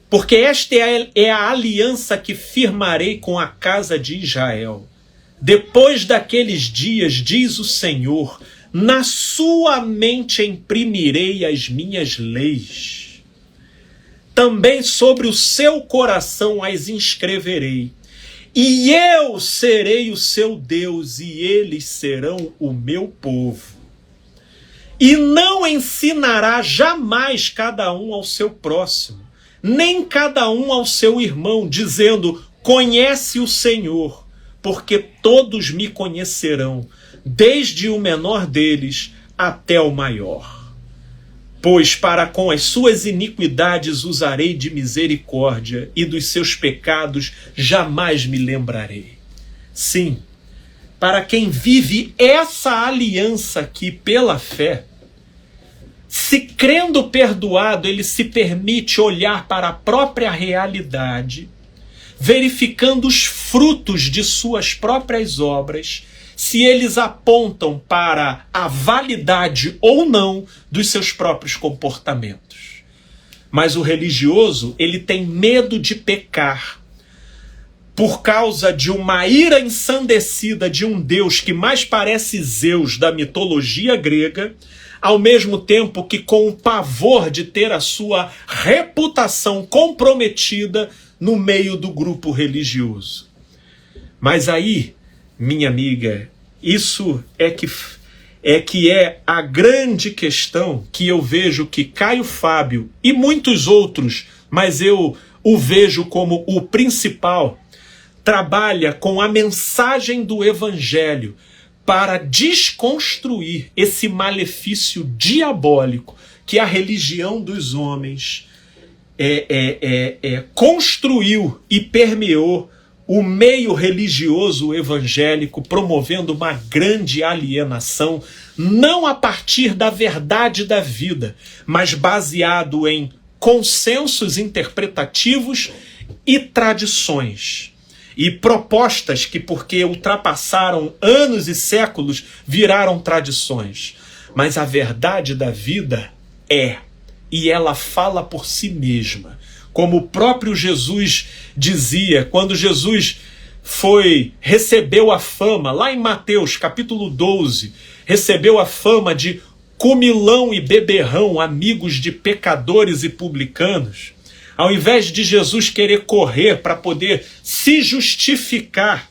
porque esta é a aliança que firmarei com a casa de Israel. Depois daqueles dias, diz o Senhor, na sua mente imprimirei as minhas leis. Também sobre o seu coração as inscreverei. E eu serei o seu Deus, e eles serão o meu povo. E não ensinará jamais cada um ao seu próximo, nem cada um ao seu irmão, dizendo, conhece o Senhor, porque todos me conhecerão, desde o menor deles até o maior. Pois para com as suas iniquidades usarei de misericórdia, e dos seus pecados jamais me lembrarei. Sim, para quem vive essa aliança aqui pela fé, se crendo perdoado, ele se permite olhar para a própria realidade, verificando os frutos de suas próprias obras, se eles apontam para a validade ou não dos seus próprios comportamentos. Mas o religioso, ele tem medo de pecar por causa de uma ira ensandecida de um Deus que mais parece Zeus da mitologia grega, ao mesmo tempo que com o pavor de ter a sua reputação comprometida no meio do grupo religioso. Mas aí, minha amiga, isso é que é a grande questão que eu vejo que Caio Fábio e muitos outros, mas eu o vejo como o principal, trabalha com a mensagem do Evangelho para desconstruir esse malefício diabólico que a religião dos homens construiu e permeou o meio religioso evangélico, promovendo uma grande alienação, não a partir da verdade da vida, mas baseado em consensos interpretativos e tradições. e propostas que, porque ultrapassaram anos e séculos, viraram tradições. Mas a verdade da vida é, e ela fala por si mesma. Como o próprio Jesus dizia, quando Jesus recebeu a fama, lá em Mateus capítulo 12, recebeu a fama de comilão e beberrão, amigos de pecadores e publicanos. Ao invés de Jesus querer correr para poder se justificar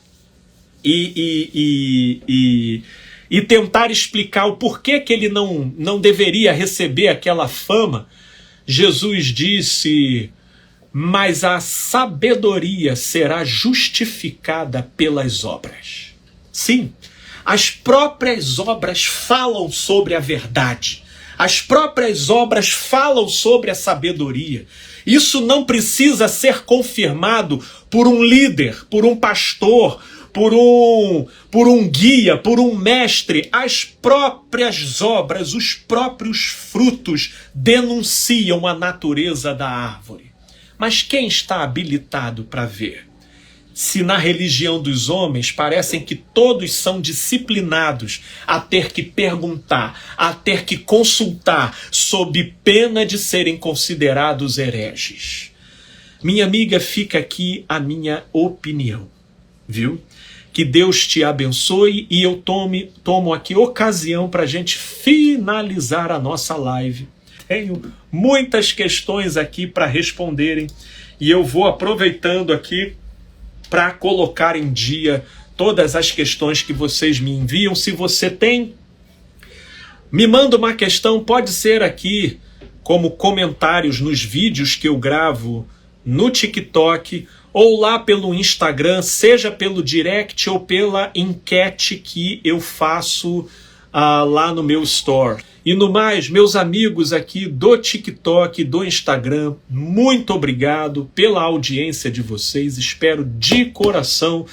e tentar explicar o porquê que ele não deveria receber aquela fama, Jesus disse: mas a sabedoria será justificada pelas obras. Sim, as próprias obras falam sobre a verdade. As próprias obras falam sobre a sabedoria. Isso não precisa ser confirmado por um líder, por um pastor, por um guia, por um mestre. As próprias obras, os próprios frutos denunciam a natureza da árvore. Mas quem está habilitado para ver? Se na religião dos homens parecem que todos são disciplinados a ter que perguntar, a ter que consultar, sob pena de serem considerados hereges. Minha amiga, fica aqui a minha opinião, viu? Que Deus te abençoe e eu tomo aqui ocasião para a gente finalizar a nossa live. Tenho muitas questões aqui para responderem e eu vou aproveitando aqui para colocar em dia todas as questões que vocês me enviam. Se você tem, me manda uma questão, pode ser aqui como comentários nos vídeos que eu gravo no TikTok ou lá pelo Instagram, seja pelo direct ou pela enquete que eu faço lá no meu store. E no mais, meus amigos aqui do TikTok, do Instagram, muito obrigado pela audiência de vocês. Espero de coração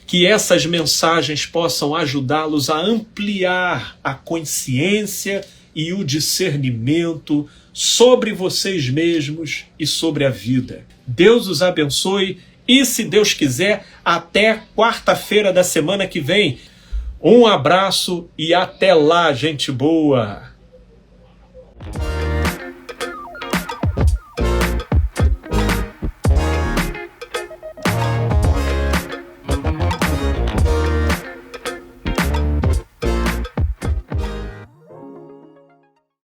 que essas mensagens possam ajudá-los a ampliar a consciência e o discernimento sobre vocês mesmos e sobre a vida. Deus os abençoe e, se Deus quiser, até quarta-feira da semana que vem. Um abraço e até lá, gente boa!